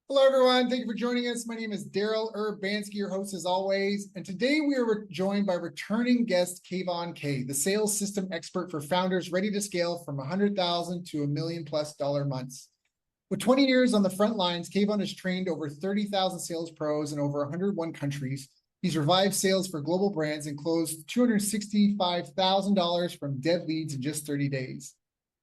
Hello, everyone. Thank you for joining us. My name is Daryl Urbanski, your host as always. And today we are joined by returning guest Kayvon Kay, the sales system expert for founders ready to scale from 100,000 to $1 million+ months. With 20 years on the front lines, Kayvon has trained over 30,000 sales pros in over 101 countries. He's revived sales for global brands and closed $265,000 from dead leads in just 30 days.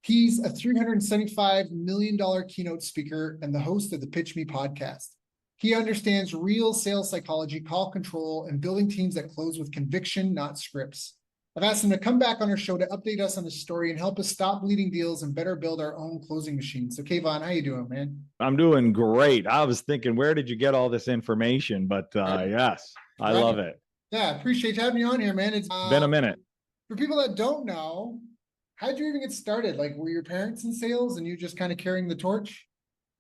He's a $375 million keynote speaker and the host of the Pitch Me podcast. He understands real sales psychology, call control, and building teams that close with conviction, not scripts. I've asked him to come back on our show to update us on his story and help us stop bleeding deals and better build our own closing machine. So Kayvon, how you doing, man? I'm doing great. I was thinking, where did you get all this information? But yes, I love it. Yeah, appreciate having you on here, man. It's been a minute. For people that don't know, how'd you even get started? Like, were your parents in sales and you just kind of carrying the torch?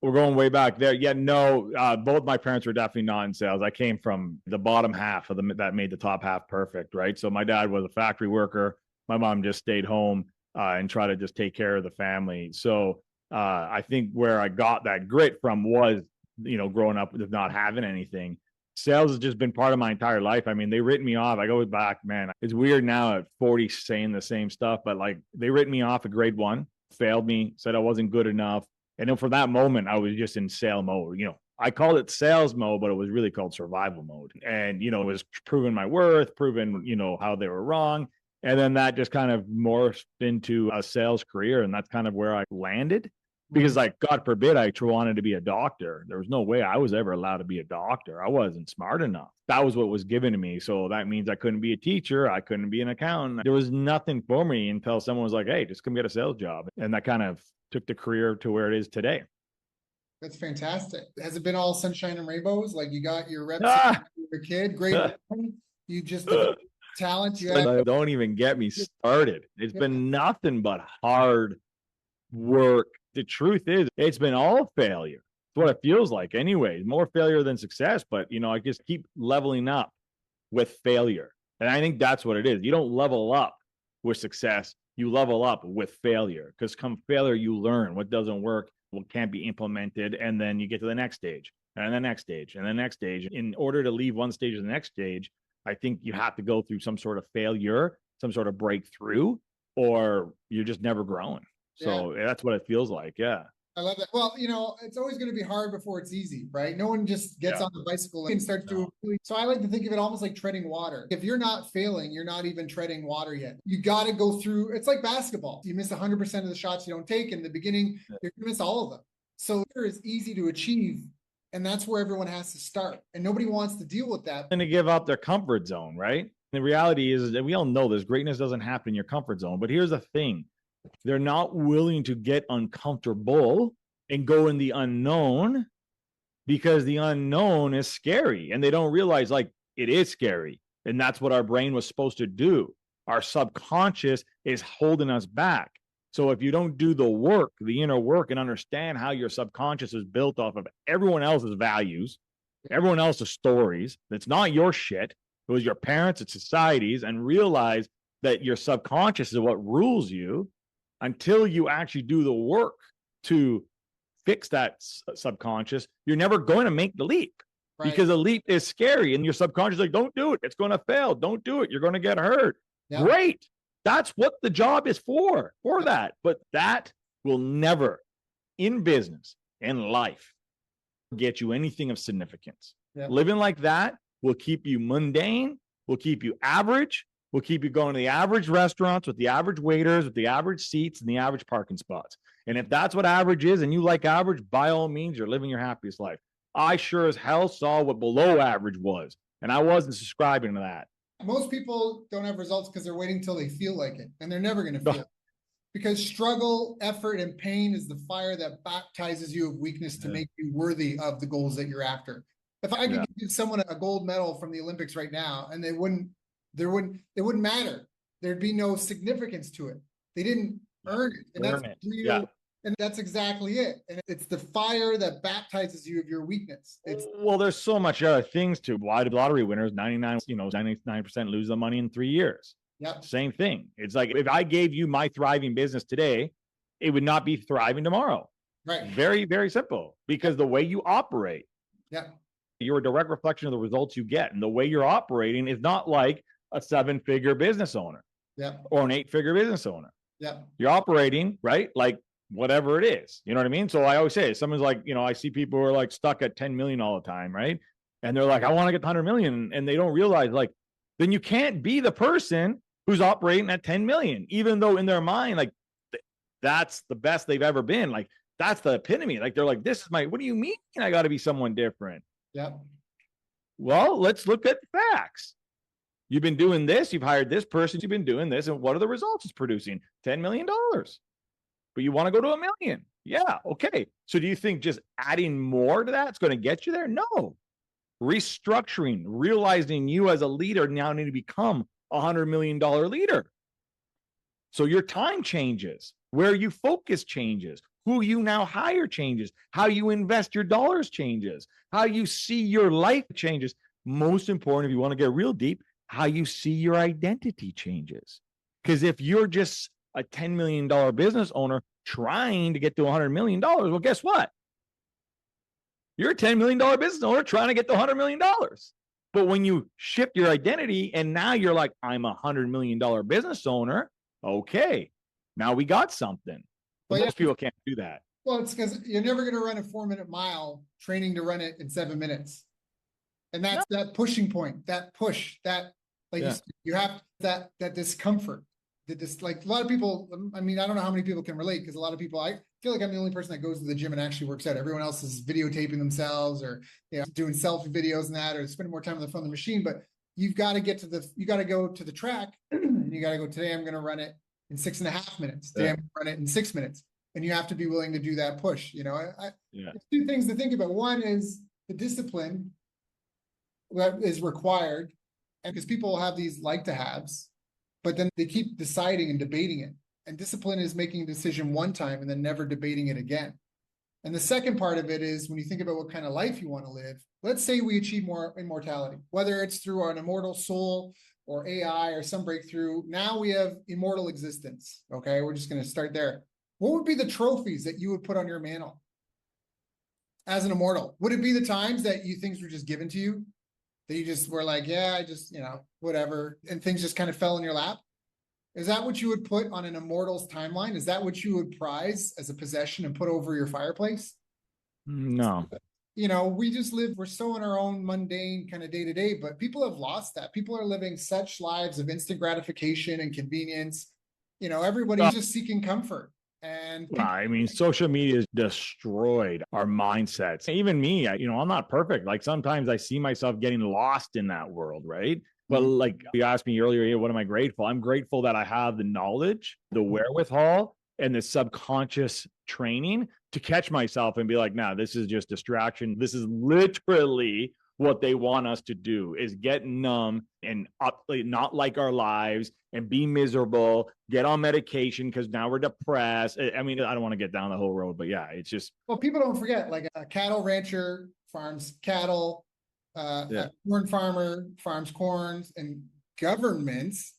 We're going way back there. Yeah, no, both my parents were definitely not in sales. I came from the bottom half of that made the top half perfect, right? So my dad was a factory worker. My mom just stayed home and tried to just take care of the family. So I think where I got that grit from was, growing up with not having anything. Sales has just been part of my entire life. I mean, they written me off. I go back, man. It's weird now at 40 saying the same stuff, but like they written me off at grade 1, failed me, said I wasn't good enough. And then from that moment, I was just in sale mode. I called it sales mode, but it was really called survival mode. And, it was proving my worth, proving, how they were wrong. And then that just kind of morphed into a sales career. And that's kind of where I landed. Because, like, God forbid, I wanted to be a doctor. There was no way I was ever allowed to be a doctor. I wasn't smart enough. That was what was given to me. So that means I couldn't be a teacher. I couldn't be an accountant. There was nothing for me until someone was like, hey, just come get a sales job. And that kind of took the career to where it is today. That's fantastic. Has it been all sunshine and rainbows? Like, you got your reps, your kid, great. You just talent. You have. Don't even get me started. It's been nothing but hard work. The truth is, it's been all failure. It's what it feels like anyways. More failure than success. But, I just keep leveling up with failure. And I think that's what it is. You don't level up with success. You level up with failure. Because come failure, you learn what doesn't work, what can't be implemented. And then you get to the next stage and the next stage and the next stage. In order to leave one stage to the next stage, I think you have to go through some sort of failure, some sort of breakthrough, or you're just never growing. So that's what it feels like. Yeah. I love that. Well, it's always going to be hard before it's easy, right? No one just gets on the bicycle and starts doing. So I like to think of it almost like treading water. If you're not failing, you're not even treading water yet. You got to go through. It's like basketball. You miss 100% of the shots you don't take in the beginning. You're going to miss all of them. So it's easy to achieve. And that's where everyone has to start. And nobody wants to deal with that. And to give up their comfort zone, right? The reality is that we all know this. Greatness doesn't happen in your comfort zone. But here's the thing. They're not willing to get uncomfortable and go in the unknown because the unknown is scary and they don't realize like it is scary. And that's what our brain was supposed to do. Our subconscious is holding us back. So if you don't do the work, the inner work, and understand how your subconscious is built off of everyone else's values, everyone else's stories, it's not your shit. It was your parents, it's society's, and realize that your subconscious is what rules you. Until you actually do the work to fix that subconscious, you're never going to make the leap because the leap is scary. And your subconscious is like, don't do it. It's going to fail. Don't do it. You're going to get hurt. Yeah. Great. That's what the job is for that. But that will never, in business and life, get you anything of significance. Yeah. Living like that will keep you mundane, will keep you average, will keep you going to the average restaurants with the average waiters, with the average seats and the average parking spots. And if that's what average is and you like average, by all means, you're living your happiest life. I sure as hell saw what below average was, and I wasn't subscribing to that. Most people don't have results because they're waiting until they feel like it, and they're never going to feel it. Because struggle, effort, and pain is the fire that baptizes you of weakness to make you worthy of the goals that you're after. If I could give someone a gold medal from the Olympics right now, and it wouldn't matter. There'd be no significance to it. They didn't earn it. And that's real. And that's exactly it. And it's the fire that baptizes you of your weakness. Well, there's so much other things to why the lottery winners, 99% lose the money in 3 years. Yep. Same thing. It's like if I gave you my thriving business today, it would not be thriving tomorrow. Right. Very, very simple, because the way you operate, Yeah. you're a direct reflection of the results you get. And the way you're operating is not like a 7-figure business owner Yeah. or an 8-figure business owner. Yeah. You're operating, right? Like whatever it is, you know what I mean? So I always say, someone's like, I see people who are like stuck at 10 million all the time, right? And they're like, I want to get to 100 million. And they don't realize, like, then you can't be the person who's operating at 10 million, even though in their mind, like, that's the best they've ever been. Like, that's the epitome. Like, they're like, this is what do you mean I got to be someone different? Yeah. Well, let's look at facts. You've been doing this, you've hired this person, you've been doing this, and what are the results it's producing? $10 million. But you want to go to 1 million. Yeah, okay. So do you think just adding more to that is going to get you there? No. Restructuring, realizing you as a leader now need to become a $100 million leader. So your time changes, where you focus changes, who you now hire changes, how you invest your dollars changes, how you see your life changes. Most important, if you want to get real deep, how you see your identity changes. Because if you're just a $10 million business owner trying to get to $100 million, well, guess what? You're a $10 million business owner trying to get to $100 million. But when you shift your identity and now you're like, I'm a $100 million business owner, okay, now we got something. But most people can't do that. Well, it's because you're never going to run a 4-minute mile training to run it in 7 minutes. And that's that pushing point, that push, that like you have that discomfort. Like a lot of people, I mean, I don't know how many people can relate, because a lot of people, I feel like I'm the only person that goes to the gym and actually works out. Everyone else is videotaping themselves or doing selfie videos and that, or spending more time on the front of the machine. But you've got to you got to go to the track and you got to go, today I'm going to run it in 6.5 minutes. Today I'm going to run it in 6 minutes. And you have to be willing to do that push. Two things to think about. One is the discipline that is required, and because people have these like to haves, but then they keep deciding and debating it. And discipline is making a decision one time and then never debating it again. And the second part of it is when you think about what kind of life you want to live, let's say we achieve more immortality, whether it's through an immortal soul or AI or some breakthrough. Now we have immortal existence. Okay, we're just going to start there. What would be the trophies that you would put on your mantle as an immortal? Would it be the times that things were just given to you? That you just were like, yeah, I just, whatever, and things just kind of fell in your lap? Is that what you would put on an immortal's timeline? Is that what you would prize as a possession and put over your fireplace? No. We just we're so in our own mundane kind of day to day, but people have lost that. People are living such lives of instant gratification and convenience. Everybody's just seeking comfort. And I mean, social media has destroyed our mindsets. Even me, I'm not perfect. Like sometimes I see myself getting lost in that world, right? But like you asked me earlier, what am I grateful? I'm grateful that I have the knowledge, the wherewithal, and the subconscious training to catch myself and be like, nah, this is just distraction. This is literally what they want us to do, is get numb and not like our lives and be miserable, get on medication because now we're depressed. I mean, I don't want to get down the whole road, but yeah, it's just. Well, people don't forget, like a cattle rancher farms cattle, a corn farmer farms corns, and governments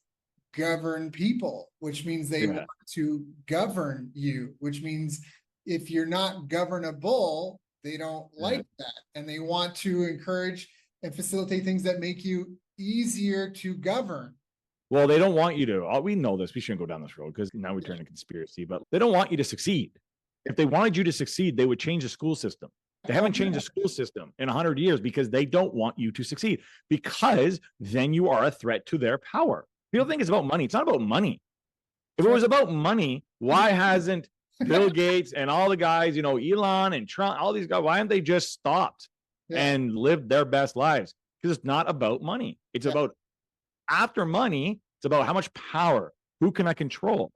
govern people, which means they want to govern you, which means if you're not governable, they don't like that. And they want to encourage and facilitate things that make you easier to govern. Well, they don't want you to, we know this, we shouldn't go down this road because now we turn to conspiracy, but they don't want you to succeed. If they wanted you to succeed, they would change the school system. They haven't changed the school system in 100 years because they don't want you to succeed, because then you are a threat to their power. People think it's about money. It's not about money. If it was about money, why hasn't Bill Gates and all the guys, Elon and Trump, all these guys, why haven't they just stopped and lived their best lives? Because it's not about money. It's about, after money, it's about how much power, who can I control?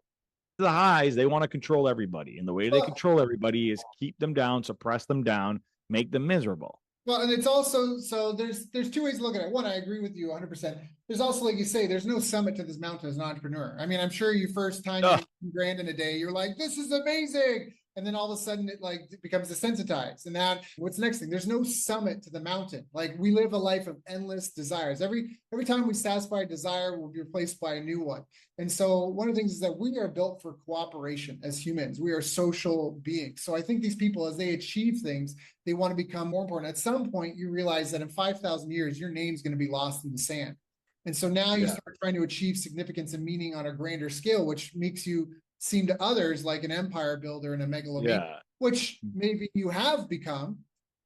The highs, they want to control everybody. And the way they control everybody is keep them down, suppress them down, make them miserable. Well, and it's also, so there's two ways to look at it. One, I agree with you 100%. There's also, like you say, there's no summit to this mountain as an entrepreneur. I mean, I'm sure you first time $1 grand in a day, you're like, this is amazing. And then all of a sudden it becomes desensitized. And that what's the next thing? There's no summit to the mountain. Like we live a life of endless desires. Every time we satisfy a desire, we'll be replaced by a new one. And so one of the things is that we are built for cooperation as humans. We are social beings. So I think these people, as they achieve things, they want to become more important. At some point, you realize that in 5,000 years, your name's going to be lost in the sand. And so now you start trying to achieve significance and meaning on a grander scale, which makes you seem to others like an empire builder and a megalomaniac, which maybe you have become.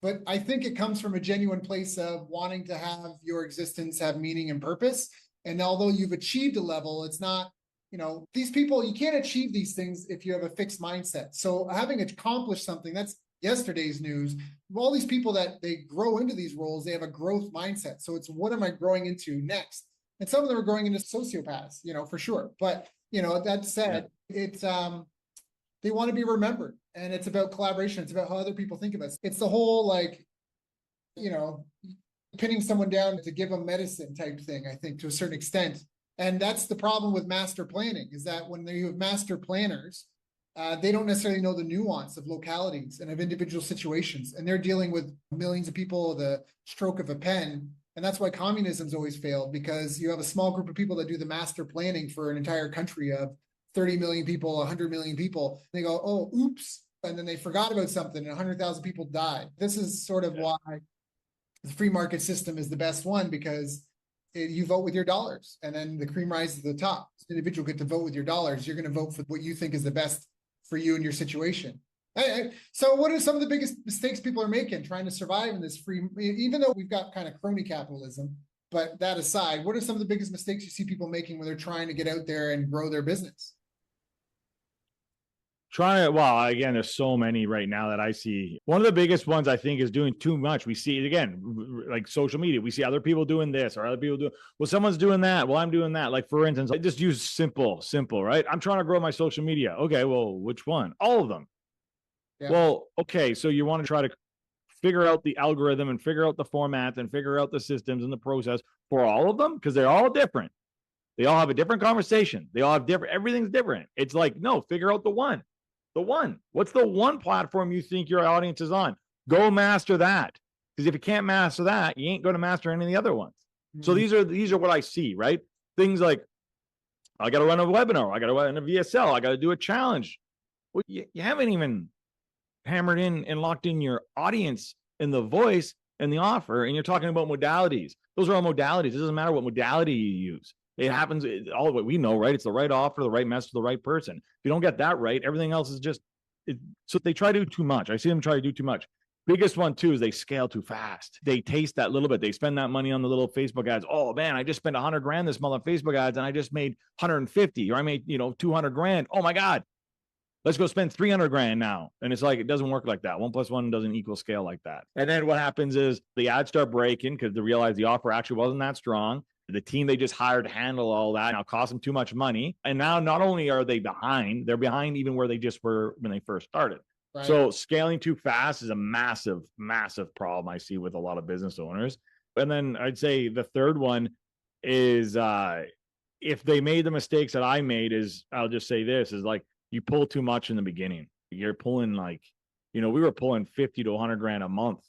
But I think it comes from a genuine place of wanting to have your existence have meaning and purpose. And although you've achieved a level, it's not, these people, you can't achieve these things if you have a fixed mindset. So having accomplished something, that's yesterday's news. All these people that they grow into these roles, they have a growth mindset. So it's, what am I growing into next? And some of them are growing into sociopaths, for sure. But, that said, it's, they want to be remembered, and it's about collaboration. It's about how other people think of us. It's the whole, pinning someone down to give them medicine type thing, I think, to a certain extent. And that's the problem with master planning, is that when you have master planners, they don't necessarily know the nuance of localities and of individual situations. And they're dealing with millions of people, the stroke of a pen. And that's why communism's always failed, because you have a small group of people that do the master planning for an entire country of 30 million people, 100 million people. They go, oh, oops. And then they forgot about something and 100,000 people died. This is sort of why the free market system is the best one, because you vote with your dollars, and then the cream rises to the top. The individual get to vote with your dollars. You're going to vote for what you think is the best for you and your situation. So what are some of the biggest mistakes people are making trying to survive in this free, even though we've got kind of crony capitalism, but that aside, what are some of the biggest mistakes you see people making when they're trying to get out there and grow their business? Well, again, there's so many right now that I see. One of the biggest ones I think is doing too much. We see it again, like social media. We see other people doing this or other people doing, well, someone's doing that. Well, I'm doing that. Like, for instance, I just use simple, right? I'm trying to grow my social media. Okay, well, which one? All of them. Yeah. Well, okay, so you want to try to figure out the algorithm and figure out the format and figure out the systems and the process for all of them, because they're all different. They all have a different conversation. They all have different, everything's different. It's like, no, figure out the one. The one. What's the one platform you think your audience is on? Go master that. Because if you can't master that, you ain't going to master any of the other ones. Mm-hmm. So these are what I see, right? Things like, I got to run a webinar. I got to run a VSL. I got to do a challenge. Well, you haven't even hammered in and locked in your audience and the voice and the offer, and you're talking about modalities. Those are all modalities. It doesn't matter what modality you use. It happens, all of what we know, right? It's the right offer, the right message, the right person. If you don't get that right, everything else is just, so they try to do too much. I see them try to do too much. Biggest one too is they scale too fast. They taste that little bit. They spend that money on the little Facebook ads. Oh man, I just spent 100 grand this month on Facebook ads, and I just made 150, or I made 200 grand. Oh my God, let's go spend 300 grand now. And it's like, it doesn't work like that. 1 + 1 doesn't equal scale like that. And then what happens is the ads start breaking because they realize the offer actually wasn't that strong. The team they just hired to handle all that now cost them too much money. And now not only are they behind, they're behind even where they just were when they first started. Right. So scaling too fast is a massive, massive problem I see with a lot of business owners. And then I'd say the third one is if they made the mistakes that I made, is I'll just say this, is like, you pull too much in the beginning. You're pulling we were pulling 50 to 100 grand a month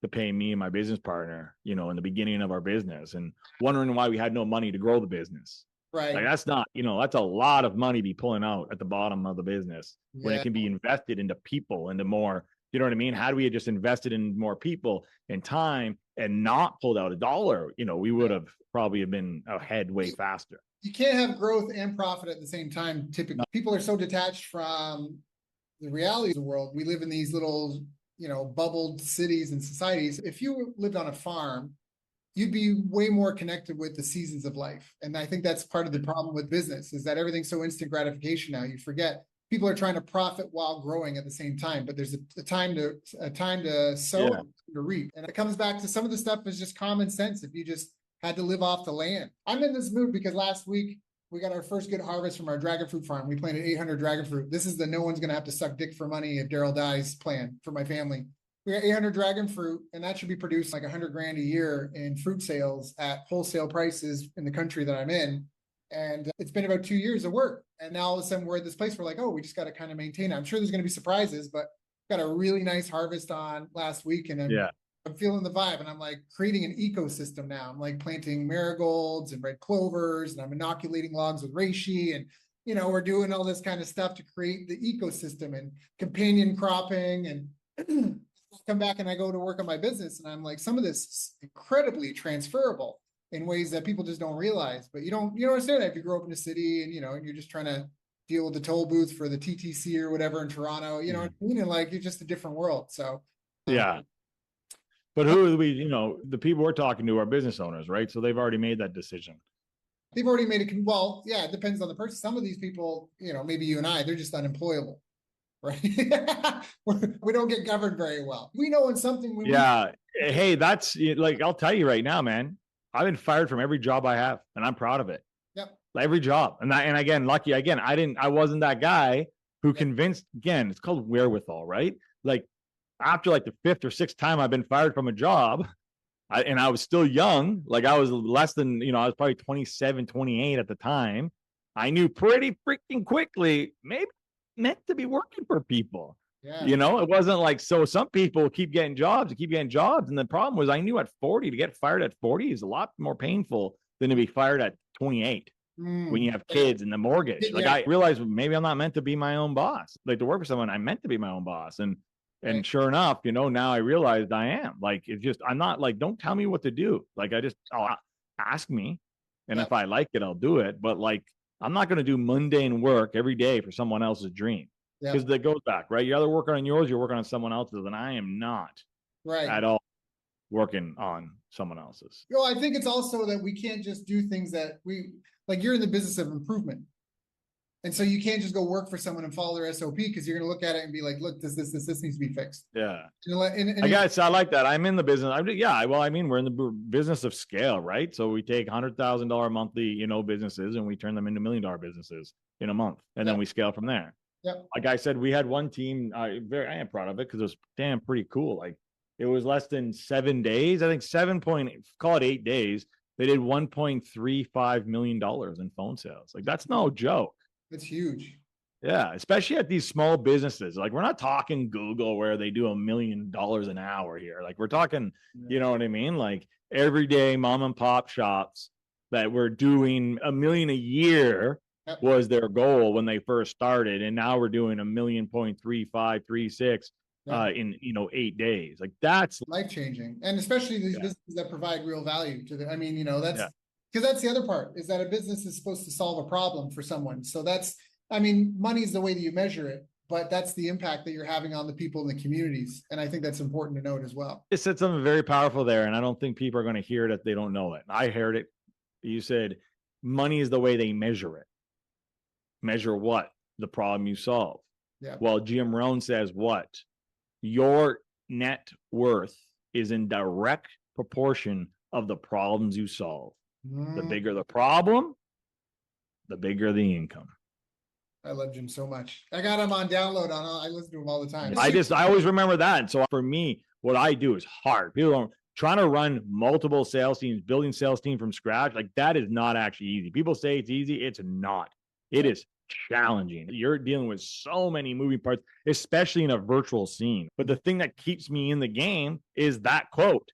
to pay me and my business partner, in the beginning of our business, and wondering why we had no money to grow the business. Right. Like, that's not, that's a lot of money to be pulling out at the bottom of the business when it can be invested into people, into more, you know what I mean? How do we just invested in more people and time and not pulled out a dollar? We would have probably been ahead way faster. You can't have growth and profit at the same time. Typically, people are so detached from the realities of the world. We live in these little, bubbled cities and societies. If you lived on a farm, you'd be way more connected with the seasons of life. And I think that's part of the problem with business, is that everything's so instant gratification now. You forget people are trying to profit while growing at the same time, but there's a time to sow, to reap. And it comes back to some of the stuff is just common sense. If you just had to live off the land. I'm in this mood because last week we got our first good harvest from our dragon fruit farm. We planted 800 dragon fruit. This is the no one's going to have to suck dick for money if Daryl dies plan for my family. We got 800 dragon fruit, and that should be produced like 100 grand a year in fruit sales at wholesale prices in the country that I'm in. And it's been about 2 years of work. And now all of a sudden we're at this place where like, oh, we just got to kind of maintain it. I'm sure there's going to be surprises, but got a really nice harvest on last week. And I'm feeling the vibe, and I'm like creating an ecosystem now. I'm like planting marigolds and red clovers, and I'm inoculating logs with reishi, and we're doing all this kind of stuff to create the ecosystem and companion cropping. And I come back and I go to work on my business, and I'm like, some of this is incredibly transferable in ways that people just don't realize. But you don't understand that if you grow up in a city and and you're just trying to deal with the toll booth for the TTC or whatever in Toronto, what I mean? And like, it's just a different world. So yeah. But who are we, the people we're talking to are business owners, right? So they've already made that decision. They've already made it. Well, yeah, it depends on the person. Some of these people, maybe you and I, they're just unemployable, right? We don't get governed very well. We know when something. Hey, that's like, I'll tell you right now, man, I've been fired from every job I have, and I'm proud of it. Yep. Every job. And again, lucky, again, I wasn't that guy who convinced, again, it's called wherewithal, right? Like, after like the 5th or 6th time I've been fired from a job, and I was still young, like I was less than, I was probably 27, 28 at the time. I knew pretty freaking quickly, maybe meant to be working for people. Yeah. It wasn't like, so some people keep getting jobs. And the problem was, I knew at 40, to get fired at 40 is a lot more painful than to be fired at 28 when you have kids and the mortgage. Like, I realized maybe I'm not meant to be my own boss. Like, to work for someone, I'm meant to be my own boss. And sure enough, now I realized I am. Like, it's just, I'm not like, don't tell me what to do. Like, ask me. And if I like it, I'll do it. But like, I'm not going to do mundane work every day for someone else's dream. Because that goes back, right? You're either working on yours, you're working on someone else's. And I am not at all working on someone else's. I think it's also that we can't just do things that you're in the business of improvement. And so you can't just go work for someone and follow their SOP, because you're going to look at it and be like, look, this needs to be fixed. Yeah. I like that. I'm in the business. We're in the business of scale, right? So we take $100,000 monthly, businesses, and we turn them into $1 million businesses in a month. And then we scale from there. Yep. Like I said, we had one team, I am proud of it, because it was pretty cool. Like, it was less than 7 days. I think call it 8 days. They did $1.35 million in phone sales. Like, that's no joke. It's huge. Yeah, especially at these small businesses. Like, we're not talking Google where they do $1 million an hour here. Like, we're talking, you know what I mean? Like, everyday mom and pop shops that were doing $1 million a year was their goal when they first started. And now we're doing $1.3536 in 8 days. Like, that's life-changing. And especially these businesses that provide real value to that's because that's the other part, is that a business is supposed to solve a problem for someone. So money is the way that you measure it, but that's the impact that you're having on the people in the communities. And I think that's important to note as well. You said something very powerful there, and I don't think people are going to hear it if they don't know it. I heard it. You said money is the way they measure it. Measure what? The problem you solve. Yeah. Well, Jim Rohn says what? Your net worth is in direct proportion of the problems you solve. The bigger the problem, the bigger the income. I love Jim so much. I got him on download. I listen to him all the time. I always remember that. And so for me, what I do is hard. People don't trying to run multiple sales teams, building sales team from scratch. Like, that is not actually easy. People say it's easy. It's not. It is challenging. You're dealing with so many moving parts, especially in a virtual scene. But the thing that keeps me in the game is that quote.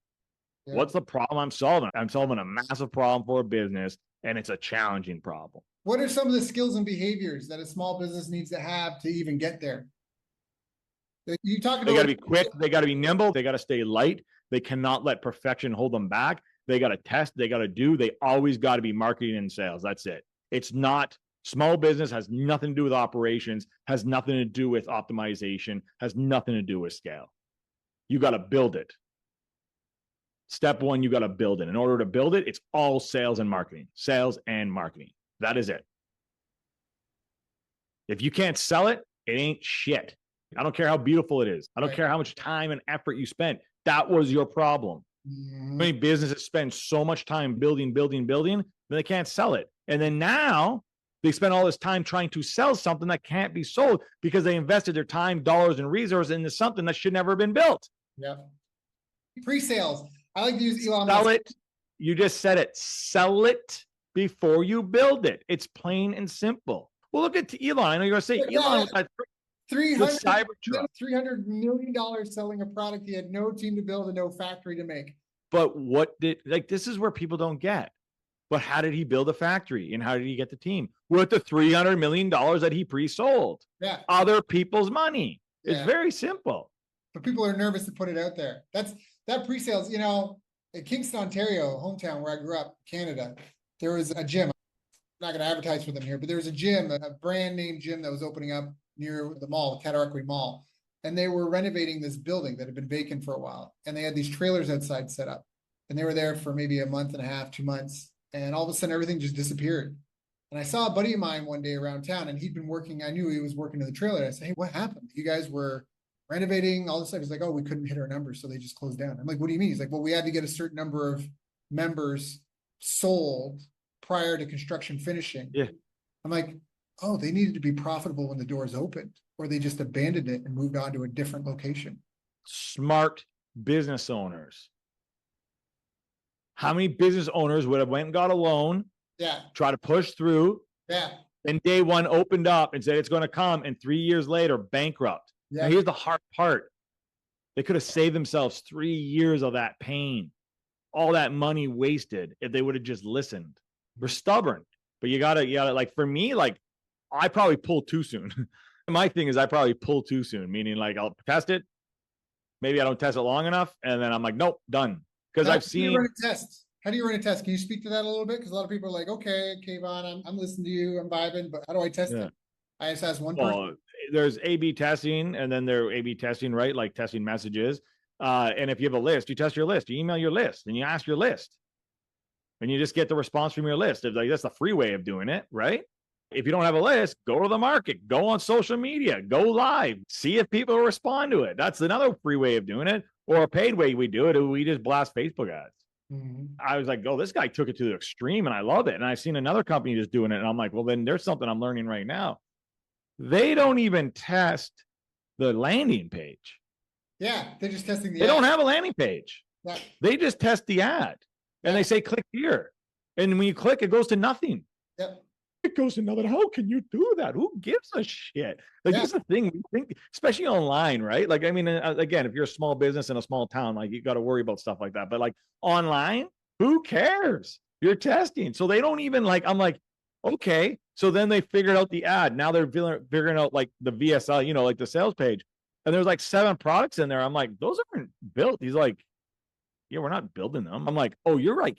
Yeah. What's the problem I'm solving? I'm solving a massive problem for a business, and it's a challenging problem. What are some of the skills and behaviors that a small business needs to have to even get there? You talking about? They got to be quick. They got to be nimble. They got to stay light. They cannot let perfection hold them back. They got to test. They got to do. They always got to be marketing and sales. That's it. It's not small business, has nothing to do with operations, has nothing to do with optimization, has nothing to do with scale. You got to build it. Step one, you got to build it. In order to build it, it's all sales and marketing. Sales and marketing. That is it. If you can't sell it, it ain't shit. I don't care how beautiful it is. I don't care how much time and effort you spent. That was your problem. Many businesses spend so much time building, then they can't sell it. And then now they spend all this time trying to sell something that can't be sold because they invested their time, dollars, and resources into something that should never have been built. Yeah. Pre-sales. I like to use Elon Musk. Sell it. You just said it. Sell it before you build it. It's plain and simple. Well, look at Elon. I know you're going to say Elon with that Cybertruck. $300 million selling a product he had no team to build and no factory to make. But what did, like, this is where people don't get. But how did he build a factory and how did he get the team? With the $300 million that he pre-sold. Yeah. Other people's money. It's Yeah. very simple. But people are nervous to put it out there. That pre-sales, you know, in Kingston, Ontario, hometown where I grew up, Canada, there was a gym. I'm not going to advertise for them here, but there was a gym, a brand name gym that was opening up near the mall, the Cataraqui Mall. And they were renovating this building that had been vacant for a while. And they had these trailers outside set up. And they were there for maybe a month and a half, 2 months. And all of a sudden, everything just disappeared. And I saw a buddy of mine one day around town, and he'd been working. I knew he was working in the trailer. I said, "Hey, what happened? You guys were renovating all this stuff." He's like, "Oh, we couldn't hit our numbers, so they just closed down." I'm like, "What do you mean?" He's like, "Well, we had to get a certain number of members sold prior to construction finishing." Yeah. I'm like, "Oh, they needed to be profitable when the doors opened, or they just abandoned it and moved on to a different location." Smart business owners. How many business owners would have went and got a loan, Yeah, try to push through, yeah, then day one opened up and said it's going to come, and 3 years later bankrupt? yeah. Now here's the hard part. They could have saved themselves 3 years of that pain, all that money wasted if they would have just listened. We're stubborn, but you gotta, like, for me, like, I probably pulled too soon. My thing is I probably pull too soon, meaning like I'll test it. Maybe I don't test it long enough. And then I'm like, nope, done. Because I've seen. How do you run a test? How do you run a test? Can you speak to that a little bit? Because a lot of people are like, "Okay, Kayvon, I'm listening to you, I'm vibing, but how do I test it?" I just ask one person. Well, there's A/B testing, and then there A/B testing, right? Like testing messages. And if you have a list, you test your list, you email your list, and you ask your list. And you just get the response from your list. It's like, that's the free way of doing it, right? If you don't have a list, go to the market, go on social media, go live, see if people respond to it. That's another free way of doing it. Or a paid way we do it, we just blast Facebook ads. Mhm. I was like, oh, this guy took it to the extreme and I love it. And I've seen another company just doing it. And I'm like, well, then there's something I'm learning right now. They don't even test the landing page. Yeah, they're just testing the They ad. don't have a landing page. Yeah. They just test the ad. And they say, click here. And when you click, it goes to nothing. Yep. It goes to nothing. How can you do that? Who gives a shit? Like, that's the thing. We think, especially online, right? Like, I mean, again, if you're a small business in a small town, like, you got to worry about stuff like that. But like online, who cares? You're testing. So they don't even, like, I'm like, okay. So then they figured out the ad. Now they're figuring out like the VSL, you know, like the sales page. And there's like 7 products in there. I'm like, those aren't built. He's like, yeah, we're not building them. I'm like, oh, you're right.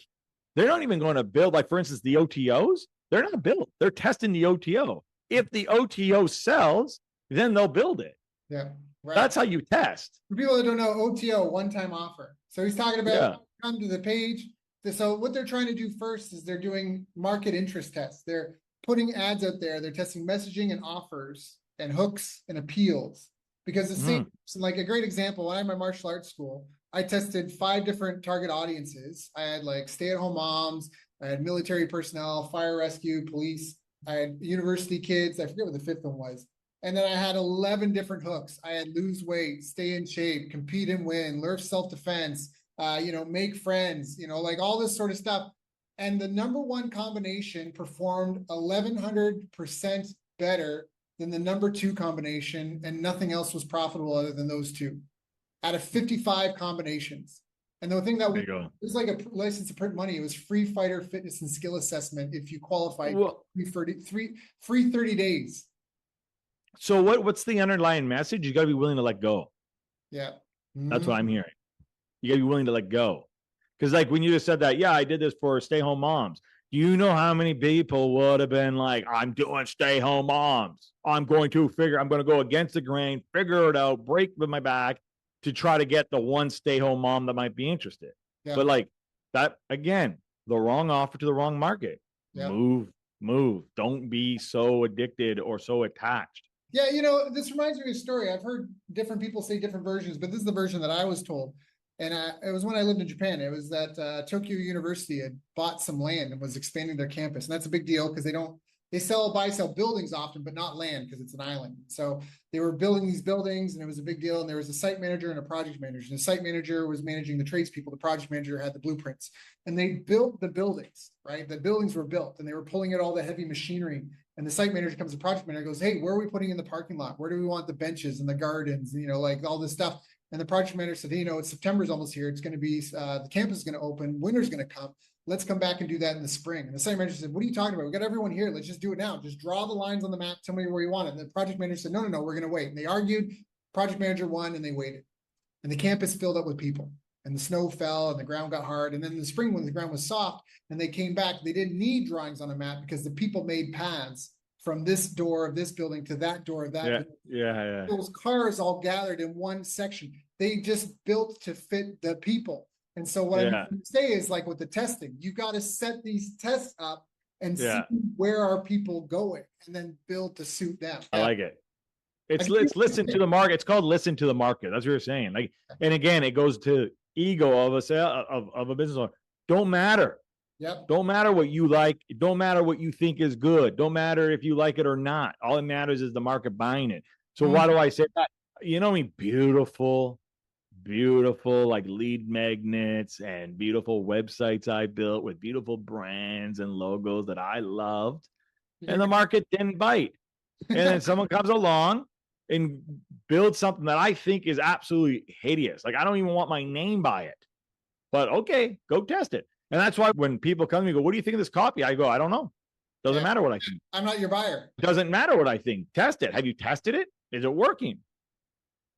They're not even going to build, like, for instance, the OTOs. They're not built. They're testing the OTO. If the OTO sells, then they'll build it. Yeah. Right. That's how you test. For people that don't know, OTO, one-time offer. So he's talking about come to the page. So what they're trying to do first is they're doing market interest tests. They're putting ads out there. They're testing messaging and offers and hooks and appeals. Because the same, like a great example, when I'm at martial arts school, I tested 5 different target audiences. I had like stay-at-home moms, I had military personnel, fire rescue, police, I had university kids. I forget what the 5th one was. And then I had 11 different hooks. I had lose weight, stay in shape, compete and win, learn self-defense, make friends, like all this sort of stuff. And the number one combination performed 1,100% better than the number 2 combination, and nothing else was profitable other than those 2 out of 55 combinations. And the thing that it was like a license to print money. It was free fighter fitness and skill assessment if you qualified free 30 days. So what's the underlying message? You got to be willing to let go. Yeah. That's what I'm hearing. You got to be willing to let go. Because like when you just said that, yeah, I did this for stay-home moms. Do you know how many people would have been like, I'm doing stay-home moms. I'm going to go against the grain, figure it out, break with my back to try to get the one stay-home mom that might be interested. Yeah. But like that, again, the wrong offer to the wrong market. Yeah. Move. Don't be so addicted or so attached. Yeah, this reminds me of a story. I've heard different people say different versions, but this is the version that I was told. And it was when I lived in Japan. It was that Tokyo University had bought some land and was expanding their campus. And that's a big deal because they They buy, sell buildings often, but not land because it's an island. So they were building these buildings and it was a big deal. And there was a site manager and a project manager. And the site manager was managing the tradespeople. The project manager had the blueprints and they built the buildings, right? The buildings were built and they were pulling out all the heavy machinery. And the site manager comes to the project manager and goes, hey, where are we putting in the parking lot? Where do we want the benches and the gardens? And, like all this stuff. And the project manager said, hey, it's September's almost here. It's going to be, the campus is going to open. Winter's going to come. Let's come back and do that in the spring. And the site manager said, what are you talking about? We got everyone here. Let's just do it now. Just draw the lines on the map. Tell me where you want it. And the project manager said, no, we're going to wait. And they argued. Project manager won and they waited. And the campus filled up with people. And the snow fell and the ground got hard. And then in the spring when the ground was soft and they came back, they didn't need drawings on a map because the people made paths from this door of this building to that door of that. Yeah. Those cars all gathered in one section. They just built to fit the people. And so what I'm say is like with the testing, you got to set these tests up and see where are people going and then build to suit them. I like it. It's listen to the market. It's called listen to the market. That's what you're saying. Like, and again, it goes to ego of a business owner. Don't matter. Yep. Don't matter what you like. It don't matter what you think is good. Don't matter if you like it or not. All that matters is the market buying it. So why do I say that? Beautiful like lead magnets and beautiful websites I built with beautiful brands and logos that I loved, and the market didn't bite. And then someone comes along and builds something that I think is absolutely hideous. Like I don't even want my name by it, but okay, go test it. And that's why when people come to me and go, what do you think of this copy? I go, I don't know. Doesn't matter what I think. I'm not your buyer. Doesn't matter what I think. Test it. Have you tested it? Is it working?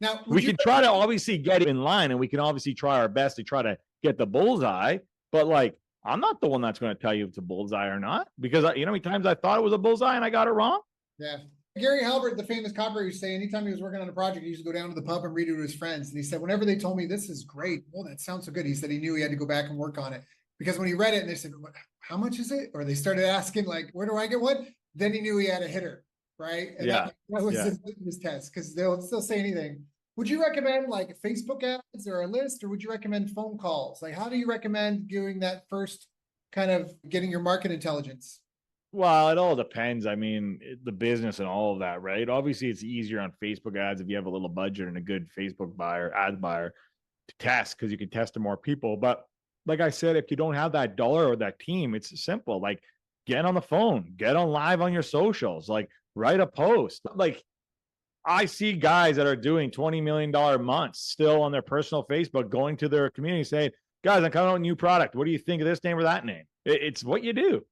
Now we can try to obviously get it in line and we can obviously try our best to try to get the bullseye, but like, I'm not the one that's going to tell you if it's a bullseye or not, because you know how many times I thought it was a bullseye and I got it wrong? Yeah. Gary Halbert, the famous copywriter, used to say anytime he was working on a project, he used to go down to the pub and read it to his friends. And he said, whenever they told me this is great, oh, that sounds so good. He said he knew he had to go back and work on it because when he read it and they said, how much is it? Or they started asking like, where do I get one? Then he knew he had a hitter, right? And that was his test because they'll still say anything. Would you recommend like Facebook ads or a list, or would you recommend phone calls? Like, how do you recommend doing that first kind of getting your market intelligence? Well, it all depends. I mean, the business and all of that, right? Obviously, it's easier on Facebook ads if you have a little budget and a good Facebook ad buyer to test because you can test to more people. But like I said, if you don't have that dollar or that team, it's simple. Like, get on the phone, get on live on your socials, like write a post. Like, I see guys that are doing $20 million months still on their personal Facebook, going to their community saying, guys, I'm coming out with a new product. What do you think of this name or that name? It's what you do.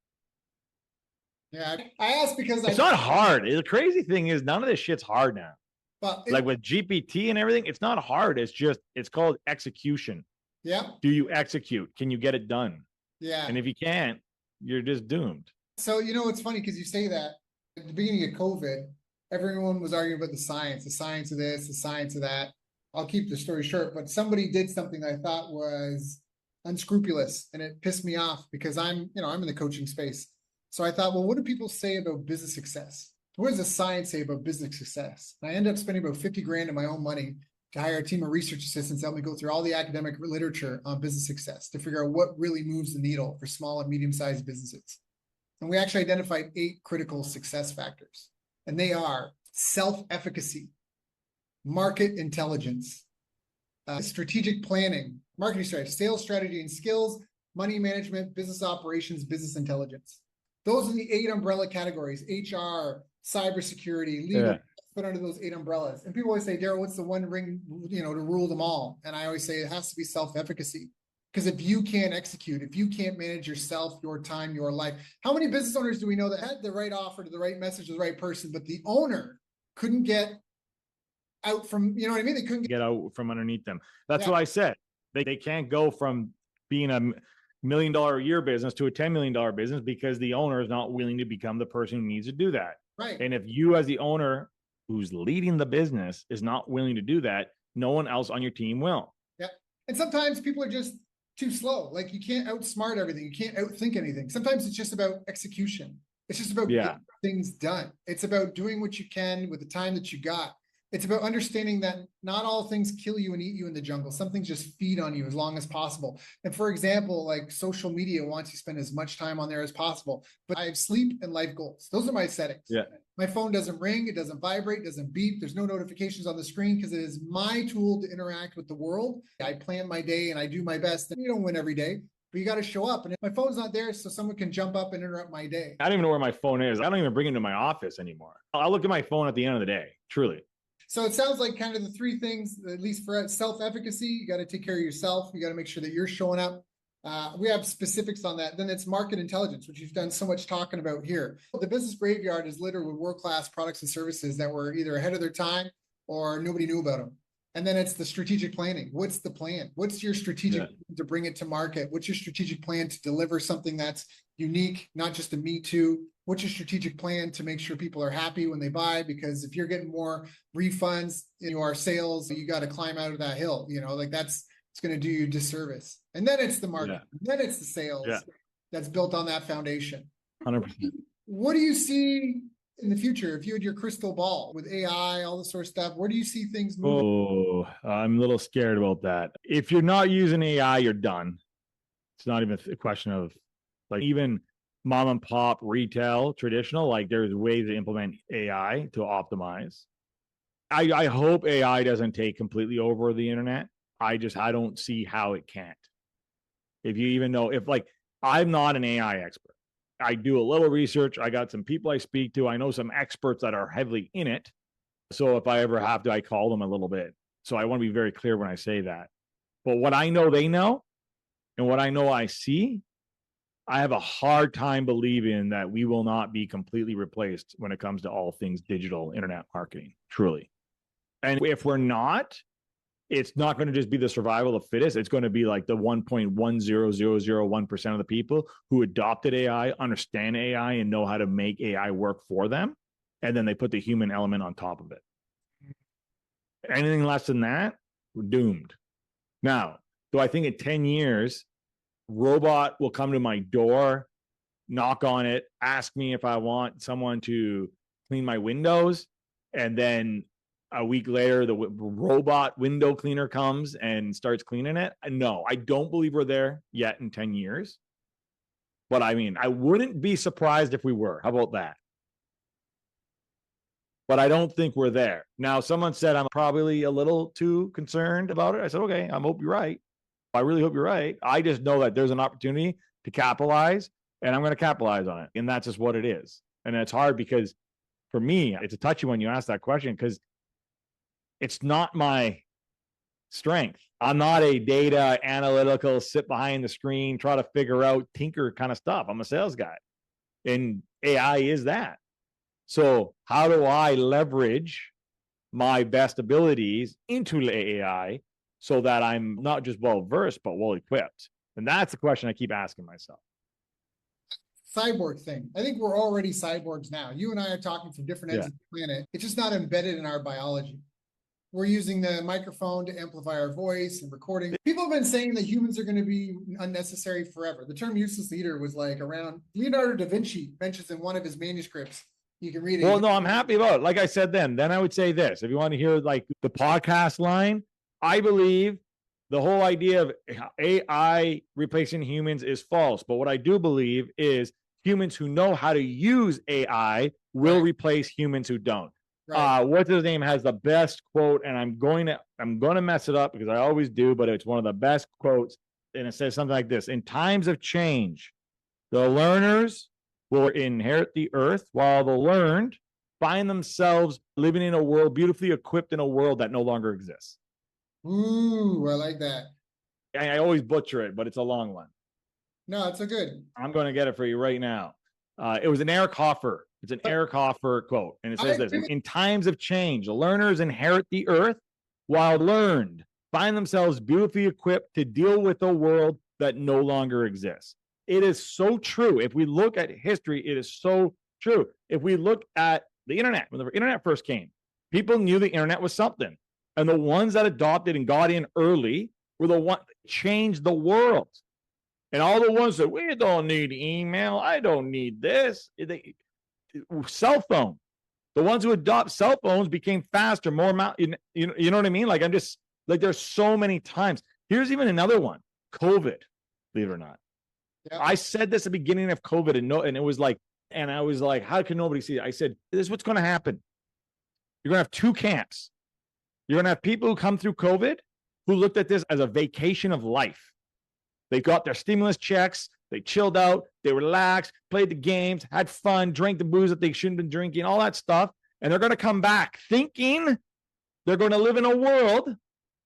Yeah, I asked because it's not hard. The crazy thing is none of this shit's hard now. But like with GPT and everything, it's not hard. It's called execution. Yeah. Do you execute? Can you get it done? Yeah. And if you can't, you're just doomed. So, it's funny because you say that at the beginning of COVID, everyone was arguing about the science of this, the science of that. I'll keep the story short, but somebody did something that I thought was unscrupulous and it pissed me off because I'm in the coaching space. So I thought, well, what do people say about business success? What does the science say about business success? And I ended up spending about 50 grand of my own money to hire a team of research assistants to help me go through all the academic literature on business success to figure out what really moves the needle for small and medium-sized businesses. And we actually identified 8 critical success factors. And they are self-efficacy, market intelligence, strategic planning, marketing strategy, sales strategy and skills, money management, business operations, business intelligence. Those are the 8 umbrella categories: HR, cybersecurity, legal, put under those 8 umbrellas. And people always say, Daryl, what's the one ring, to rule them all? And I always say it has to be self-efficacy. Because if you can't execute, if you can't manage yourself, your time, your life, how many business owners do we know that had the right offer to the right message to the right person, but the owner couldn't get out from, you know what I mean? They couldn't get out from underneath them. That's what I said. They can't go from being a $1 million a year business to a $10 million business because the owner is not willing to become the person who needs to do that. Right. And if you as the owner who's leading the business is not willing to do that, no one else on your team will. Yeah. And sometimes people are just too slow. Like you can't outsmart everything. You can't outthink anything. Sometimes it's just about execution. It's just about getting things done. It's about doing what you can with the time that you got. It's about understanding that not all things kill you and eat you in the jungle. Some things just feed on you as long as possible. And for example, like social media wants you to spend as much time on there as possible. But I have sleep and life goals. Those are my settings. Yeah. My phone doesn't ring, it doesn't vibrate, it doesn't beep. There's no notifications on the screen because it is my tool to interact with the world. I plan my day and I do my best. And you don't win every day, but you got to show up. And if my phone's not there, so someone can jump up and interrupt my day. I don't even know where my phone is. I don't even bring it to my office anymore. I'll look at my phone at the end of the day, truly. So it sounds like kind of the three things, at least for self-efficacy, you got to take care of yourself. You got to make sure that you're showing up. We have specifics on that. Then it's market intelligence, which you've done so much talking about here. The business graveyard is littered with world-class products and services that were either ahead of their time or nobody knew about them. And then it's the strategic planning. What's the plan? What's your strategic plan to bring it to market? What's your strategic plan to deliver something that's unique, not just a me too? What's your strategic plan to make sure people are happy when they buy? Because if you're getting more refunds in your sales, you got to climb out of that hill, like it's going to do you a disservice. And then it's the market, then it's the sales that's built on that foundation. 100%. What do you see in the future? If you had your crystal ball with AI, all this sort of stuff, where do you see things moving? Oh, I'm a little scared about that. If you're not using AI, you're done. It's not even a question of like even mom and pop retail traditional, like there's ways to implement AI to optimize. I hope AI doesn't take completely over the internet. I don't see how it can't. If you even know, I'm not an AI expert. I do a little research. I got some people I speak to. I know some experts that are heavily in it. So if I ever have to, I call them a little bit. So I want to be very clear when I say that. But what I know they know, and what I know I see, I have a hard time believing that we will not be completely replaced when it comes to all things digital internet marketing, truly. And if we're not, it's not going to just be the survival of the fittest. It's going to be like the 1.10001% of the people who adopted AI, understand AI, and know how to make AI work for them. And then they put the human element on top of it. Anything less than that, we're doomed. Now, do I think in 10 years, robot will come to my door, knock on it, ask me if I want someone to clean my windows, and then a week later the robot window cleaner comes and starts cleaning it? No, I don't believe we're there yet in 10 years. But I mean, I wouldn't be surprised if we were. How about that? But I don't think we're there. Now, someone said I'm probably a little too concerned about it. I said, okay, I hope you're right. I really hope you're right. I just know that there's an opportunity to capitalize, and I'm going to capitalize on it. And that's just what it is. And it's hard because for me, it's a touchy when you ask that question because it's not my strength. I'm not a data analytical, sit behind the screen, try to figure out, tinker kind of stuff. I'm a sales guy, and AI is that. So how do I leverage my best abilities into AI so that I'm not just well-versed, but well-equipped? And that's the question I keep asking myself. Cyborg thing. I think we're already cyborgs now. You and I are talking from different ends of the planet. It's just not embedded in our biology. We're using the microphone to amplify our voice and recording. People have been saying that humans are going to be unnecessary forever. The term useless leader was like around Leonardo da Vinci mentions in one of his manuscripts. You can read it. Well, no, I'm happy about it. Like I said then I would say this. If you want to hear like the podcast line, I believe the whole idea of AI replacing humans is false. But what I do believe is humans who know how to use AI will replace humans who don't. Right. What's his name has the best quote, and I'm going to mess it up because I always do, but it's one of the best quotes. And it says something like this: in times of change, the learners will inherit the earth, while the learned find themselves living in a world beautifully equipped in a world that no longer exists. Ooh, I like that. I always butcher it, but it's a long one. No, it's a good. I'm going to get it for you right now. It was an Eric Hoffer. It's an Eric Hoffer quote. And it says this: in times of change, the learners inherit the earth, while learned find themselves beautifully equipped to deal with a world that no longer exists. It is so true. If we look at history, it is so true. If we look at the internet, when the internet first came, people knew the internet was something. And the ones that adopted and got in early were the ones that changed the world. And all the ones that we don't need email, I don't need this. Cell phone. The ones who adopt cell phones became faster, more amount. You know what I mean? Like I'm just like there's so many times. Here's even another one. COVID, believe it or not. Yep. I said this at the beginning of COVID, and it was like, and I was like, how can nobody see it? I said, this is what's going to happen. You're going to have two camps. You're going to have people who come through COVID who looked at this as a vacation of life. They got their stimulus checks. They chilled out. They relaxed, played the games, had fun, drank the booze that they shouldn't have been drinking, all that stuff. And they're going to come back thinking they're going to live in a world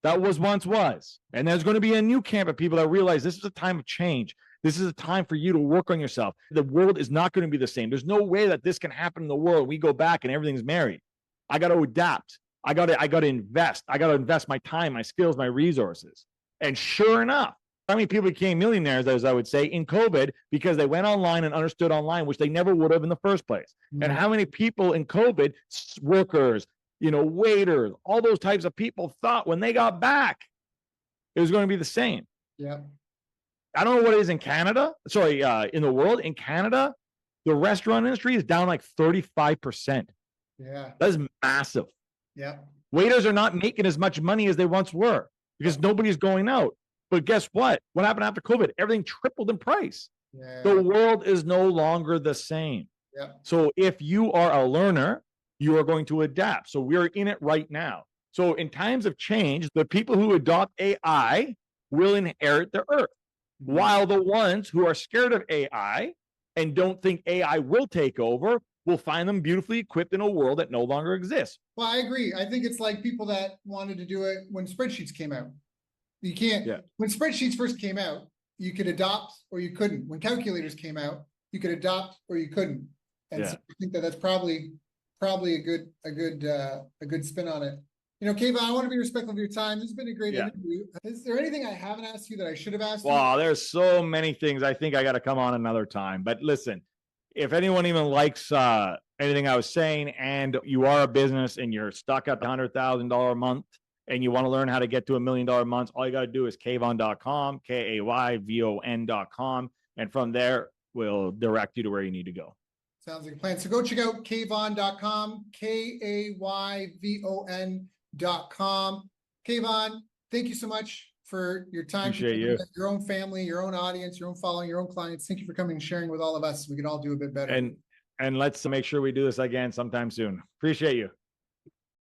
that once was. And there's going to be a new camp of people that realize this is a time of change. This is a time for you to work on yourself. The world is not going to be the same. There's no way that this can happen in the world. We go back and everything's married. I got to adapt. I got to invest. I got to invest my time, my skills, my resources. And sure enough, how many people became millionaires, as I would say, in COVID because they went online and understood online, which they never would have in the first place. Mm-hmm. And how many people in COVID, workers, waiters, all those types of people thought when they got back, it was going to be the same. Yeah. I don't know what it is in Canada. Sorry, in the world. In Canada, the restaurant industry is down like 35%. Yeah. That's massive. Yeah. Waiters are not making as much money as they once were because nobody's going out. But guess what? What happened after COVID? Everything tripled in price. Yeah. The world is no longer the same. Yeah. So if you are a learner, you are going to adapt. So we're in it right now. So in times of change, the people who adopt AI will inherit the earth, while the ones who are scared of AI and don't think AI will take over will find them beautifully equipped in a world that no longer exists. Well, I agree. I think it's like people that wanted to do it when spreadsheets came out. You can't, when spreadsheets first came out, you could adopt or you couldn't. When calculators came out, you could adopt or you couldn't. And so I think that's probably a good spin on it. Kayvon, I want to be respectful of your time. This has been a great interview. Is there anything I haven't asked you that I should have asked you? Wow, there's so many things. I think I got to come on another time. But listen, if anyone even likes anything I was saying, and you are a business and you're stuck at the $100,000 a month and you want to learn how to get to $1 million a month, all you got to do is kayvon.com, KAYVON.com. And from there, we'll direct you to where you need to go. Sounds like a plan. So go check out kayvon.com, KAYVON.com. Kayvon, thank you so much for your time. Appreciate you. Your own family, your own audience, your own following, your own clients. Thank you for coming and sharing with all of us. We can all do a bit better. And let's make sure we do this again sometime soon. Appreciate you.